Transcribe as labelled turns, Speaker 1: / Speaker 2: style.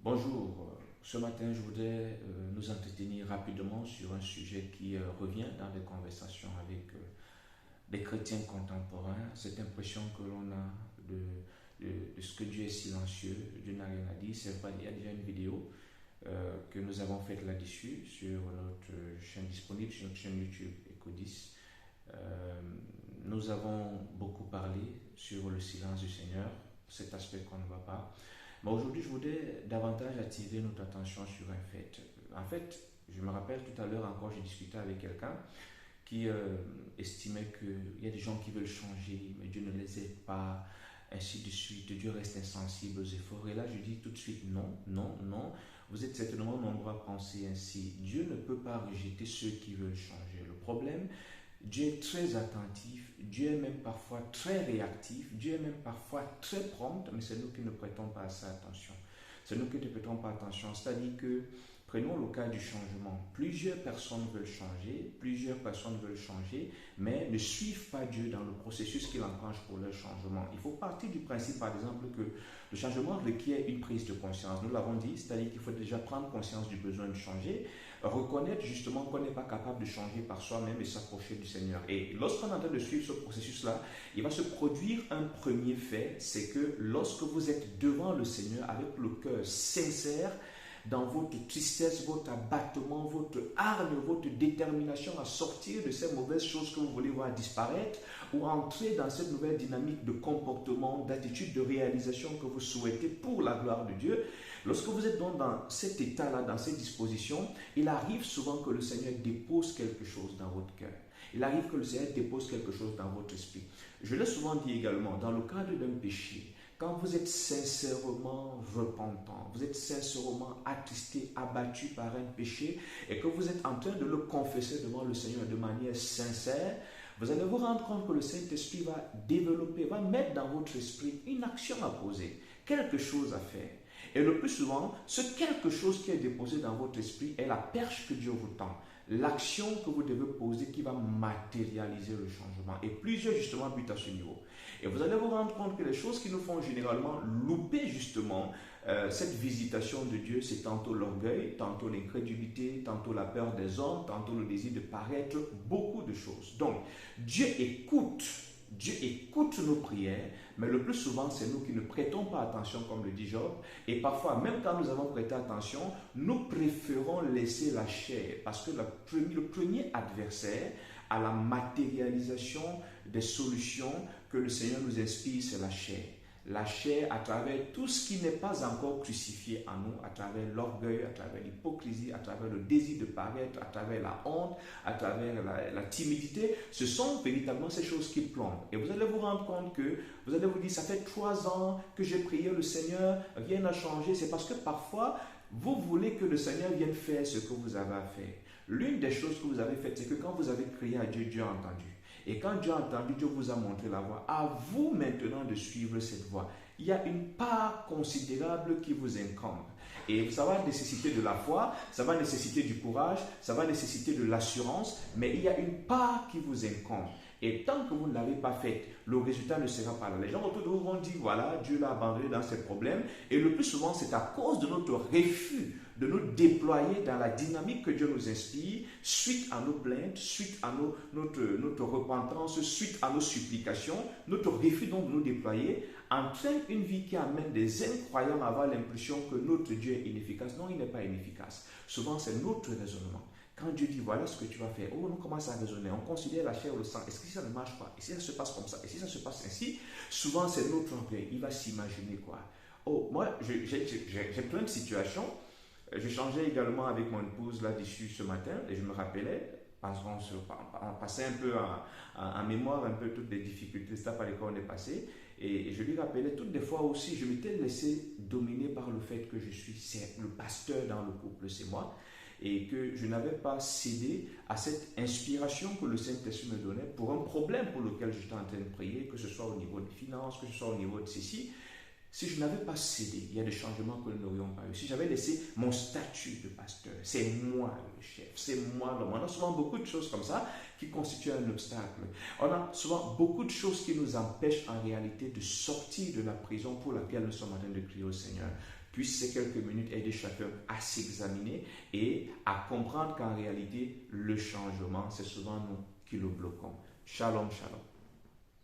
Speaker 1: Bonjour, ce matin je voudrais nous entretenir rapidement sur un sujet qui revient dans des conversations avec des chrétiens contemporains, cette impression que l'on a de ce que Dieu est silencieux, Dieu n'a rien à dire. C'est vrai, il y a déjà une vidéo que nous avons faite là-dessus sur notre chaîne disponible, sur notre chaîne YouTube Ecodis. Nous avons beaucoup parlé sur le silence du Seigneur, cet aspect qu'on ne voit pas. Mais aujourd'hui, je voudrais davantage attirer notre attention sur un fait. En fait, je me rappelle tout à l'heure encore, j'ai discuté avec quelqu'un qui estimait qu'il y a des gens qui veulent changer, mais Dieu ne les aide pas, ainsi de suite. Dieu reste insensible aux efforts. Et là, je dis tout de suite non, non, non. Vous êtes certainement nombreux à penser ainsi. Dieu ne peut pas rejeter ceux qui veulent changer. Le problème, Dieu est très attentif, Dieu est même parfois très réactif, Dieu est même parfois très prompt, mais c'est nous qui ne prêtons pas assez attention. C'est nous qui ne prêtons pas attention. C'est-à-dire que, prenons le cas du changement. Plusieurs personnes veulent changer, mais ne suivent pas Dieu dans le processus qu'il enclenche pour leur changement. Il faut partir du principe, par exemple, que le changement requiert une prise de conscience. Nous l'avons dit, c'est-à-dire qu'il faut déjà prendre conscience du besoin de changer, reconnaître justement qu'on n'est pas capable de changer par soi-même et s'approcher du Seigneur. Et lorsqu'on est en train de suivre ce processus-là, il va se produire un premier fait, c'est que lorsque vous êtes devant le Seigneur avec le cœur sincère, dans votre tristesse, votre abattement, votre hargne, votre détermination à sortir de ces mauvaises choses que vous voulez voir disparaître ou entrer dans cette nouvelle dynamique de comportement, d'attitude, de réalisation que vous souhaitez pour la gloire de Dieu. Lorsque vous êtes donc dans cet état-là, dans ces dispositions, il arrive souvent que le Seigneur dépose quelque chose dans votre cœur. Il arrive que le Seigneur dépose quelque chose dans votre esprit. Je l'ai souvent dit également, dans le cadre d'un péché, quand vous êtes sincèrement repentant, vous êtes sincèrement attristé, abattu par un péché et que vous êtes en train de le confesser devant le Seigneur de manière sincère, vous allez vous rendre compte que le Saint-Esprit va développer, va mettre dans votre esprit une action à poser, quelque chose à faire. Et le plus souvent, ce quelque chose qui est déposé dans votre esprit est la perche que Dieu vous tend. L'action que vous devez poser qui va matérialiser le changement. Et plusieurs justement butent à ce niveau. Et vous allez vous rendre compte que les choses qui nous font généralement louper justement cette visitation de Dieu, c'est tantôt l'orgueil, tantôt l'incrédulité, tantôt la peur des hommes, tantôt le désir de paraître, beaucoup de choses. Donc, Dieu écoute nos prières, mais le plus souvent, c'est nous qui ne prêtons pas attention, comme le dit Job. Et parfois, même quand nous avons prêté attention, nous préférons laisser la chair, parce que le premier adversaire à la matérialisation des solutions que le Seigneur nous inspire, c'est la chair. La chair à travers tout ce qui n'est pas encore crucifié en nous, à travers l'orgueil, à travers l'hypocrisie, à travers le désir de paraître, à travers la honte, à travers la timidité. Ce sont véritablement ces choses qui plombent. Et vous allez vous rendre compte que, vous allez vous dire, ça fait 3 ans que j'ai prié le Seigneur, rien n'a changé. C'est parce que parfois, vous voulez que le Seigneur vienne faire ce que vous avez à faire. L'une des choses que vous avez faites, c'est que quand vous avez crié à Dieu, Dieu a entendu. Et quand Dieu a entendu, Dieu vous a montré la voie. À vous maintenant de suivre cette voie. Il y a une part considérable qui vous incombe. Et ça va nécessiter de la foi, ça va nécessiter du courage, ça va nécessiter de l'assurance, mais il y a une part qui vous incombe. Et tant que vous ne l'avez pas faite, le résultat ne sera pas là. Les gens autour de vous vont dire, voilà, Dieu l'a abandonné dans ses problèmes. Et le plus souvent, c'est à cause de notre refus de nous déployer dans la dynamique que Dieu nous inspire, suite à nos plaintes, suite à notre repentance, suite à nos supplications, notre refus donc de nous déployer, entraîne une vie qui amène des incroyables à avoir l'impression que notre Dieu est inefficace. Non, il n'est pas inefficace. Souvent, c'est notre raisonnement. Quand Dieu dit, voilà ce que tu vas faire, oh, on commence à raisonner, on considère la chair ou le sang, est-ce que ça ne marche pas? Et si ça se passe comme ça? Et si ça se passe ainsi? Souvent, c'est notre orgueil. Il va s'imaginer quoi? Oh, moi, j'ai plein de situations. J'échangeais également avec mon épouse là-dessus ce matin et je me rappelais, parce qu'on passait un peu en mémoire un peu toutes les difficultés, c'est par lesquelles on est passé. Et je lui rappelais toutes les fois aussi, je m'étais laissé dominer par le fait que c'est le pasteur dans le couple, c'est moi. Et que je n'avais pas cédé à cette inspiration que le Saint-Esprit me donnait pour un problème pour lequel j'étais en train de prier, que ce soit au niveau des finances, que ce soit au niveau de ceci. Si je n'avais pas cédé, il y a des changements que nous n'aurions pas eu. Si j'avais laissé mon statut de pasteur, c'est moi le chef, c'est moi l'homme. On a souvent beaucoup de choses comme ça qui constituent un obstacle. On a souvent beaucoup de choses qui nous empêchent en réalité de sortir de la prison pour laquelle nous sommes en train de crier au Seigneur. puisse ces quelques minutes aider chacun à s'examiner et à comprendre qu'en réalité, le changement, c'est souvent nous qui le bloquons. Shalom, shalom.